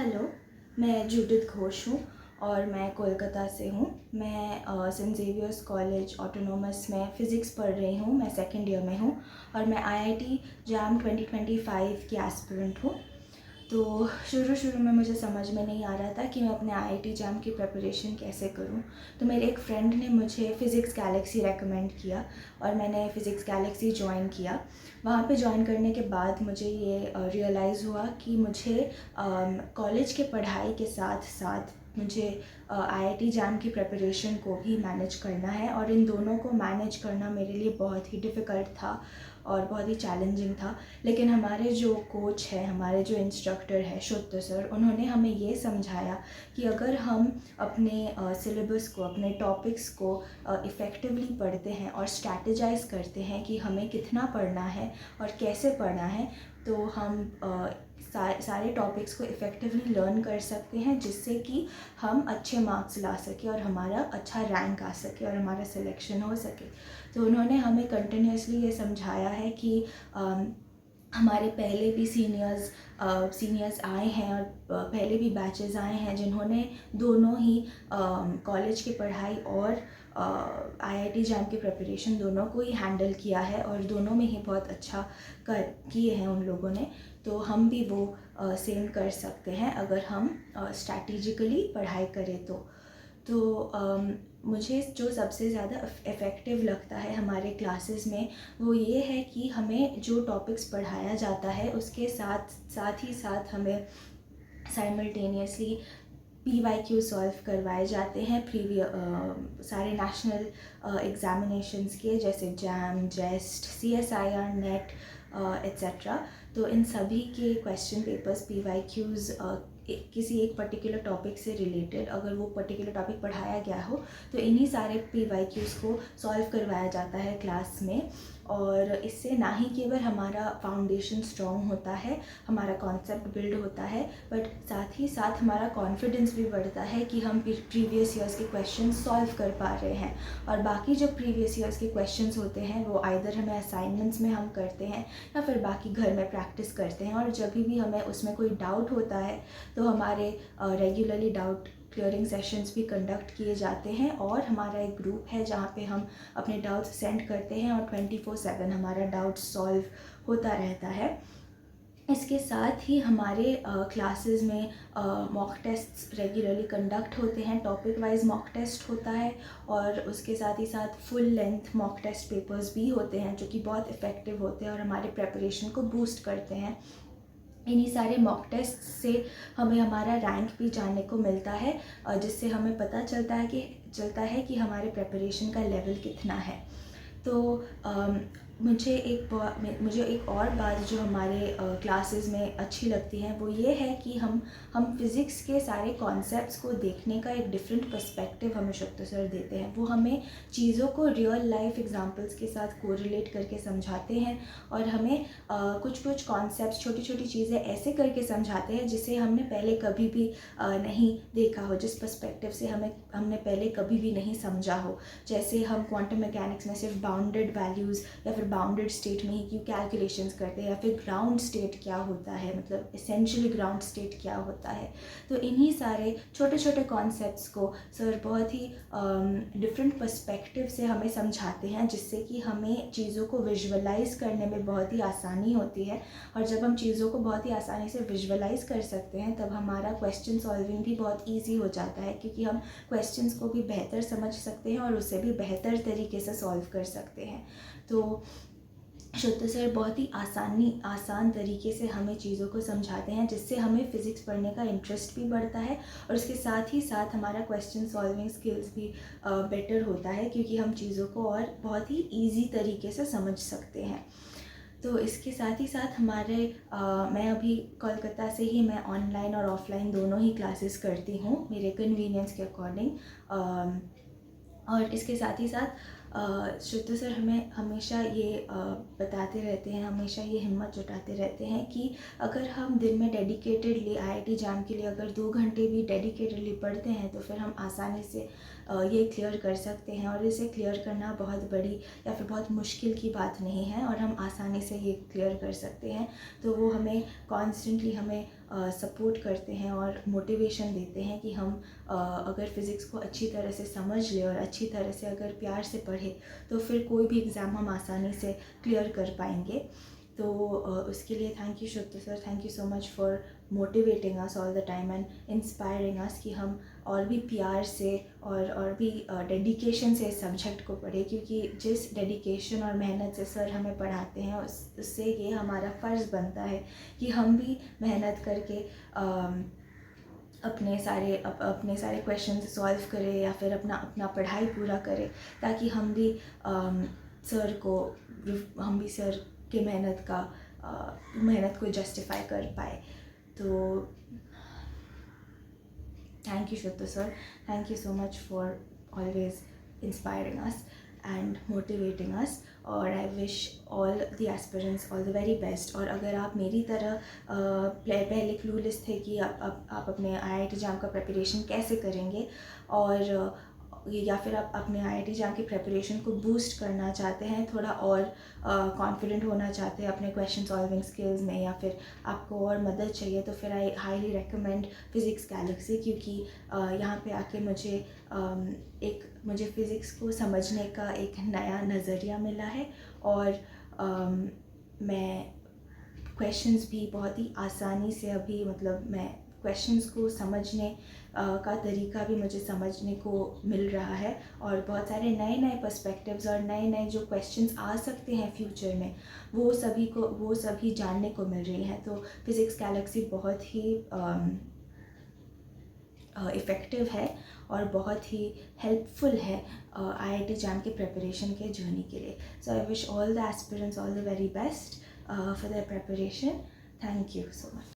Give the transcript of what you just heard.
Hello, मैं Judith Ghosh हूँ और मैं कोलकाता से हूँ। मैं सेंट ज़ेवियर्स कॉलेज ऑटोनॉमस में फ़िज़िक्स पढ़ रही हूँ। मैं सेकंड ईयर में हूँ और मैं आईआईटी जैम 2025 की एस्पिरेंट हूँ। तो शुरू में मुझे समझ में नहीं आ रहा था कि मैं अपने आईआईटी जैम की प्रिपरेशन कैसे करूं। तो मेरे एक फ्रेंड ने मुझे फ़िज़िक्स गैलेक्सी रेकमेंड किया और मैंने फ़िज़िक्स गैलेक्सी ज्वाइन किया। वहाँ पे ज्वाइन करने के बाद मुझे ये रियलाइज़ हुआ कि मुझे कॉलेज के पढ़ाई के साथ साथ मुझे आईआईटी जैम की प्रिपरेशन को भी मैनेज करना है और इन दोनों को मैनेज करना मेरे लिए बहुत ही डिफ़िकल्ट था और बहुत ही चैलेंजिंग था। लेकिन हमारे जो कोच है, हमारे जो इंस्ट्रक्टर है शुद्ध सर, उन्होंने हमें ये समझाया कि अगर हम अपने सिलेबस को, अपने टॉपिक्स को इफ़ेक्टिवली पढ़ते हैं और स्ट्रैटेजाइज करते हैं कि हमें कितना पढ़ना है और कैसे पढ़ना है, तो हम सारे टॉपिक्स को इफ़ेक्टिवली लर्न कर सकते हैं, जिससे कि हम अच्छे मार्क्स ला सकें और हमारा अच्छा रैंक आ सके और हमारा सिलेक्शन हो सके। तो उन्होंने हमें कंटिन्यूसली ये समझाया है कि हमारे पहले भी सीनियर्स आए हैं और पहले भी बैचेस आए हैं जिन्होंने दोनों ही कॉलेज की पढ़ाई और आईआईटी जैम की प्रिपरेशन दोनों को ही हैंडल किया है और दोनों में ही बहुत अच्छा किए हैं उन लोगों ने। तो हम भी वो सेम कर सकते हैं अगर हम स्ट्रैटेजिकली पढ़ाई करें तो मुझे जो सबसे ज़्यादा इफ़ेक्टिव लगता है हमारे क्लासेस में वो ये है कि हमें जो टॉपिक्स पढ़ाया जाता है उसके साथ ही साथ हमें साइमल्टेनियसली PYQ सॉल्व करवाए जाते हैं सारे नेशनल एग्ज़ामिनेशंस के, जैसे जैम, जेस्ट, CSIR, नेट एट्सेट्रा। तो इन सभी के क्वेश्चन पेपर्स PYQs किसी एक पर्टिकुलर टॉपिक से रिलेटेड, अगर वो पर्टिकुलर टॉपिक पढ़ाया गया हो तो इन्हीं सारे PYQs को सॉल्व करवाया जाता है क्लास में। और इससे ना ही केवल हमारा फाउंडेशन स्ट्रॉन्ग होता है, हमारा कॉन्सेप्ट बिल्ड होता है, बट साथ ही साथ हमारा कॉन्फिडेंस भी बढ़ता है कि हम प्रीवियस ईयर्स के क्वेश्चन सॉल्व कर पा रहे हैं। और बाकी जो प्रीवियस ईयर्स के क्वेश्चंस होते हैं वो आइदर हमें असाइनमेंट्स में हम करते हैं या फिर बाकी घर में प्रैक्टिस करते हैं। और जब भी हमें उसमें कोई डाउट होता है तो हमारे रेगुलरली डाउट क्लियरिंग सेशंस भी कंडक्ट किए जाते हैं और हमारा एक ग्रुप है जहाँ पे हम अपने डाउट्स सेंड करते हैं और 24/7 हमारा डाउट सॉल्व होता रहता है। इसके साथ ही हमारे क्लासेस में मॉक टेस्ट्स रेगुलरली कंडक्ट होते हैं, टॉपिक वाइज मॉक टेस्ट होता है और उसके साथ ही साथ full length mock test papers भी होते हैं जो कि बहुत इफ़ेक्टिव होते हैं और हमारे प्रेपरेशन को बूस्ट करते हैं। इन्हीं सारे मॉक टेस्ट से हमें हमारा रैंक भी जानने को मिलता है, जिससे हमें पता चलता है कि हमारे प्रेपरेशन का लेवल कितना है। तो मुझे एक और बात जो हमारे क्लासेस में अच्छी लगती है वो ये है कि हम फिज़िक्स के सारे कॉन्सेप्ट्स को देखने का एक डिफरेंट पर्सपेक्टिव हमें शुक्ता सर देते हैं। वो हमें चीज़ों को रियल लाइफ एग्जांपल्स के साथ कोरिलेट करके समझाते हैं और हमें कुछ कॉन्सेप्ट्स, छोटी छोटी चीज़ें ऐसे करके समझाते हैं जिसे हमने पहले कभी भी नहीं देखा हो, जिस पर्सपेक्टिव से हमने पहले कभी भी नहीं समझा हो। जैसे हम क्वांटम मैकेनिक्स में सिर्फ बाउंडेड वैल्यूज़ या फिर बाउंडेड स्टेट में ही क्यों कैलकुलेशंस करते हैं, या फिर ग्राउंड स्टेट क्या होता है, मतलब एसेंशियली ग्राउंड स्टेट क्या होता है। तो इन्हीं सारे छोटे छोटे कॉन्सेप्ट्स को सर बहुत ही डिफरेंट पर्सपेक्टिव से हमें समझाते हैं, जिससे कि हमें चीज़ों को विजुअलाइज करने में बहुत ही आसानी होती है। और जब हम चीज़ों को बहुत ही आसानी से विजुअलाइज कर सकते हैं तब हमारा क्वेश्चन सॉल्विंग भी बहुत ईजी हो जाता है, क्योंकि हम क्वेश्चंस को भी बेहतर समझ सकते हैं और उसे भी बेहतर तरीके से सॉल्व कर सकते हैं। तो शुद्ध सर बहुत ही आसान तरीके से हमें चीज़ों को समझाते हैं, जिससे हमें फ़िज़िक्स पढ़ने का इंटरेस्ट भी बढ़ता है और उसके साथ ही साथ हमारा क्वेश्चन सॉल्विंग स्किल्स भी बेटर होता है, क्योंकि हम चीज़ों को और बहुत ही ईजी तरीके से समझ सकते हैं। तो इसके साथ ही साथ मैं अभी कोलकाता से ही मैं ऑनलाइन और ऑफलाइन दोनों ही क्लासेस करती हूँ मेरे कन्वीनियंस के अकॉर्डिंग। और इसके साथ ही साथ शुद्ध सर हमें हमेशा ये बताते रहते हैं, हमेशा ये हिम्मत जुटाते रहते हैं कि अगर हम दिन में डेडिकेटेडली आईआईटी जैम के लिए अगर 2 घंटे भी डेडिकेटेडली पढ़ते हैं तो फिर हम आसानी से ये क्लियर कर सकते हैं। और इसे क्लियर करना बहुत बड़ी या फिर बहुत मुश्किल की बात नहीं है और हम आसानी से ये क्लियर कर सकते हैं। तो वो हमें कॉन्स्टेंटली हमें सपोर्ट करते हैं और मोटिवेशन देते हैं कि हम अगर फ़िज़िक्स को अच्छी तरह से समझ लें और अच्छी तरह से अगर प्यार से पढ़ें तो फिर कोई भी एग्ज़ाम हम आसानी से क्लियर कर पाएंगे। तो उसके लिए थैंक यू शुद्ध sir, thank you so much for motivating us all the time and inspiring अस कि हम और भी प्यार से और भी डेडिकेशन से इस सब्जेक्ट को पढ़ें, क्योंकि जिस डेडिकेशन और मेहनत से सर हमें पढ़ाते हैं उससे ये हमारा फ़र्ज़ बनता है कि हम भी मेहनत करके अपने सारे क्वेश्चन सॉल्व करें या फिर अपना पढ़ाई पूरा करें, ताकि हम भी सर के मेहनत को जस्टिफाई कर पाए। तो थैंक यू शुद्ध sir, thank you so much for always inspiring us and motivating us, और I wish all the aspirants all the very best. और अगर आप मेरी तरह पहले क्लूलेस थे कि आप अपने IIT JAM का प्रिपरेशन कैसे करेंगे, और या फिर आप अपने IIT JAM की प्रिपरेशन को बूस्ट करना चाहते हैं, थोड़ा और कॉन्फिडेंट होना चाहते हैं अपने क्वेश्चन सॉल्विंग स्किल्स में, या फिर आपको और मदद चाहिए, तो फिर I highly recommend physics Galaxy, क्योंकि यहाँ पे आके मुझे फ़िज़िक्स को समझने का एक नया नज़रिया मिला है, और मैं क्वेश्चंस भी बहुत ही आसानी से अभी मैं क्वेश्चंस को समझने का तरीका भी मुझे समझने को मिल रहा है, और बहुत सारे नए नए पर्सपेक्टिव्स और नए नए जो क्वेश्चंस आ सकते हैं फ्यूचर में वो सभी जानने को मिल रही हैं। तो फिज़िक्स गैलेक्सी बहुत ही इफ़ेक्टिव है और बहुत ही हेल्पफुल है IIT JAM के प्रिपरेशन के जर्नी के लिए। So I wish all the aspirants all the very best for their preparation. Thank you so much.